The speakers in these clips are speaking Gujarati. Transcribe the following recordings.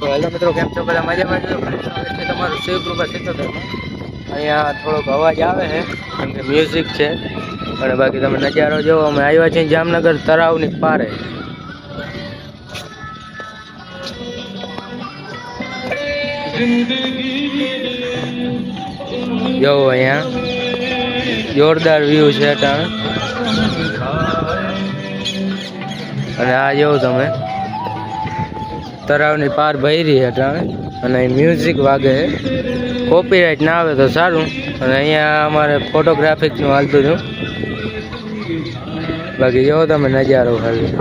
તો હેલો મિત્રો, કેમ છો? બધા મજામાં છો? સ્વાગત છે તમારું શિવકૃપા 77માં. અહીંયા થોડોક અવાજ આવે છે કેમ કે મ્યુઝિક છે, અને બાકી તમે નજારો જોવો. અમે આવ્યા છીએ જામનગર તળાવની પારે. જોવો અહીંયા જોરદાર વ્યૂ છે ત્યાં. અને આ જોવો તમે તળાવની પાર ભરી હતા, અને મ્યુઝિક વાગે. કોપીરાઇટ ના આવે તો સારું. અને અહીંયા અમારે ફોટોગ્રાફિકનું હાલતું હતું. બાકી જોવો તમે નજારો ખાલી.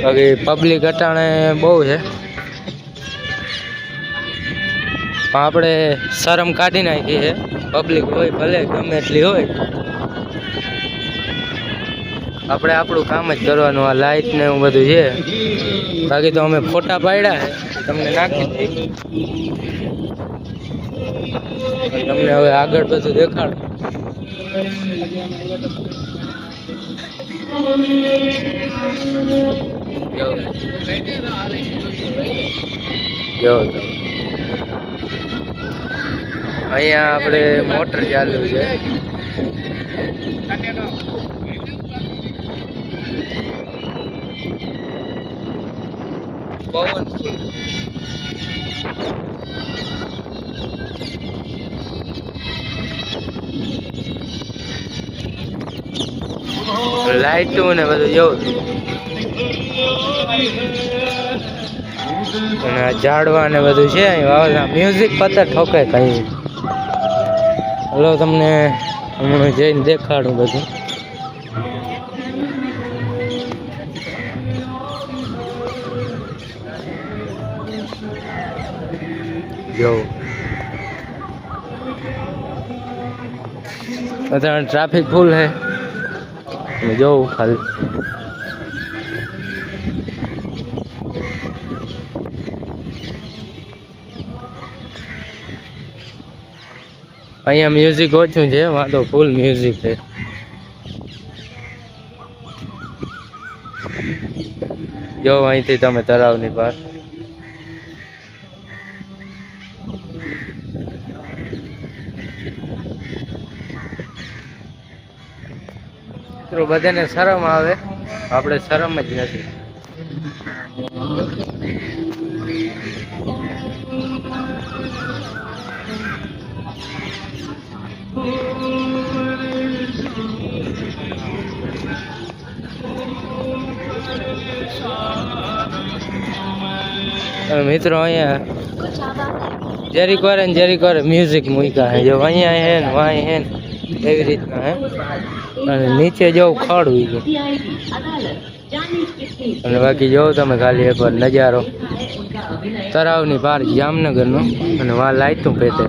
બાકી પબ્લિક અટાણે બહુ છે. આપણે શરમ કાઢી નાખી છે. પબ્લિક હોય ભલે ગમે એટલી હોય, આપણે આપણું કામ જ કરવાનું. આ લાઈટ ને એવું બધું છે. બાકી તો અમે ફોટા પાડ્યા છે, તમને નાખી દઈ. તમને હવે આગળ બધું દેખાડું. અહીંયા આપણે મોટર ચાલુ છે. પવન લાઈટું ને બધું જોવું. અને આ ઝાડવા ને બધું છે અહીં વાવેલા. મ્યુઝિક પત્તા ઠોકે કઈ. હલો, તમને હમણાં જઈને દેખાડું બધું. જો અત્યારે ટ્રાફિક ફૂલ છે. જોવું ખાલી. અહીંયા મ્યુઝિક ઓછું છે, વાંધો ફૂલ મ્યુઝિક છે. જો અહીંથી તમે તળાવની બહાર. બધાને શરમ આવે, આપણે શરમ જ નથી. મિત્રો અહીંયા જેરી કરે મ્યુઝિક મૂક્યા હે. જો અહીંયા હે ને વાય હે ને એવી રીતના હે. અને નીચે જવું ખડું છે. અને બાકી જોવો તમે ખાલી એકવાર નજારો તળાવની પાર જામનગરનો. અને વાં લાઈટું પેટે.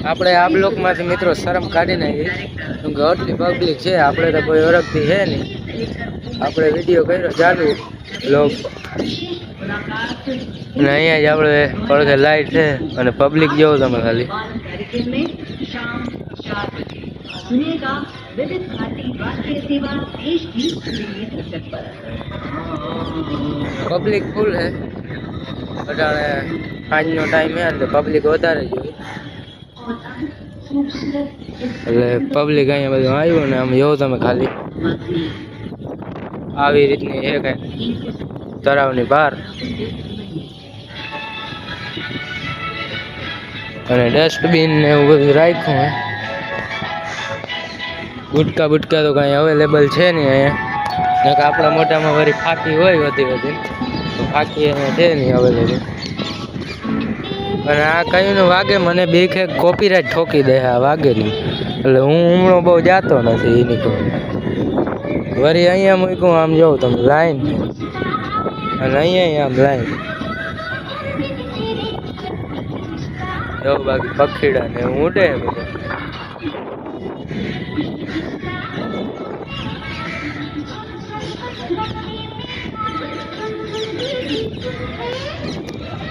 આપણે આ બ્લોક માંથી મિત્રો શરમ કાઢી નાખી, કેમ કે આટલી પબ્લિક છે. આપણે તો કોઈ ઓળખતી છે નહીં. આપણે વિડીયો કર્યો ચાલુ બ્લોગ, અને અહીંયા જ આપણે પડખે લાઈટ છે. અને પબ્લિક જોવો તમે ખાલી. પબ્લિક ફૂલ છે. અટાણે આજનો ટાઈમ છે એટલે પબ્લિક વધારે જોઈએ. એટલે પબ્લિક અહીંયા બધું આવ્યું ને આમ જોવો તમે ખાલી. આવી રીતની છે કઈ તળાવની બહાર. અને ડસ્ટબિન ને એવું બધું રાખ્યું હે. ગુટકા બુટકા તો કઈ અવેલેબલ છે નહીં અહીંયા. આપણા મોઢામાં વળી ફાંકી હોય વધી તો ફાંકી અહીંયા છે નહીં અવેલેબલ. અને આ કયું વાગે મને બીક એક કોપીરાઇટ ઠોકી દે. આ વાગે નહીં એટલે હું હમણો બહુ જાતો નથી એની ખબર. વળી અહીંયા મૂક્યું આમ જોઉં તમે લાઈન. અને અહીંયા આમ લાઈન જો. બાકી પખીડા ને ઉડે બધા.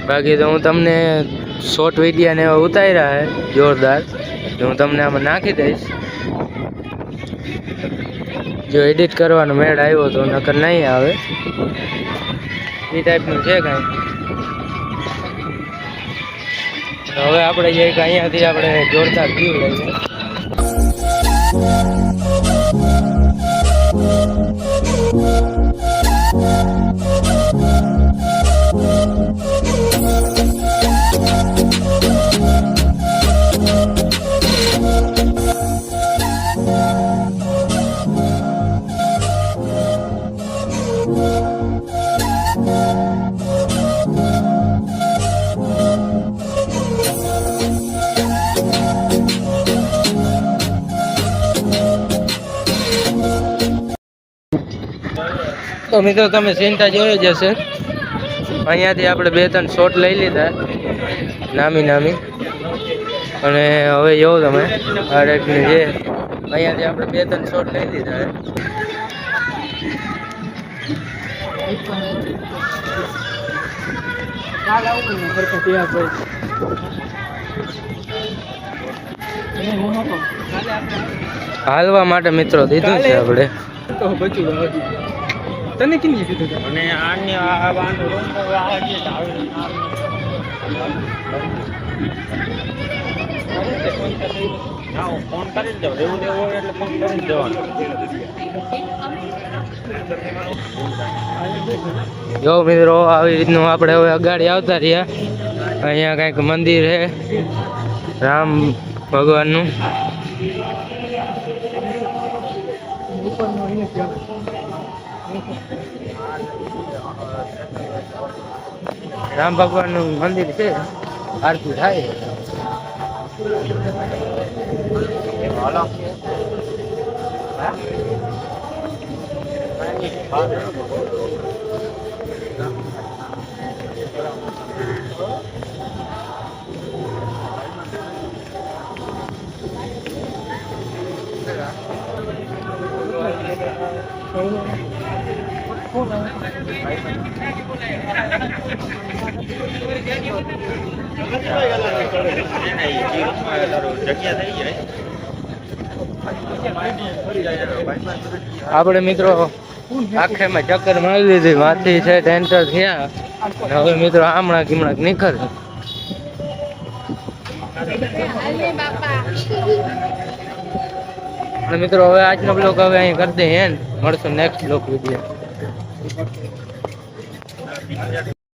બાકી તો હું તમને શોર્ટ વિડીયો ને એવા ઉતાર્યા હે જોરદાર, તો હું તમને આમાં નાખી દઈશ. જો એડિટ કરવાનો મેળ આવ્યો તો, નકર નહીં આવે. એ ટાઈપનું છે કાંઈ. હવે આપણે જે અહીંયાથી આપણે જોરદાર વ્યૂ લઈએ. તો મિત્રો તમે ચિંતા જોઈ જ હશે, અહીંયાથી આપણે 2-3 શોટ લઈ લીધા નામી નામી. અને હવે જોવો તમે આ ટાઈપની છે, અહીંયાથી આપણે 2-3 શોટ લઈ લીધા. હાલવા માટે મિત્રો દીધું છે આપણે. તને કેની કીધું? અને આને આ બાંધો આ જે ફોન કરી દો, એવું દેવો એટલે ફોન કરી દેવાનો. જો મિત્રો આવી રીતનું આપણે હવે અગાડી આવતા રહ્યા. અહીંયા કંઈક મંદિર છે રામ ભગવાનનું. રામ ભગવાનનું મંદિર છે, આરતી થાય. આપણે મિત્રો આખેમાં ચક્કર મારી લીધી, વાથી છે ટેન્ટર થયા. હવે મિત્રો આમણા કીમણા નીકળ. અને મિત્રો હવે આજનો બ્લોગ હવે અહીં કરી દઈએ. મળશું નેક્સ્ટ બ્લોગ વિડીયો.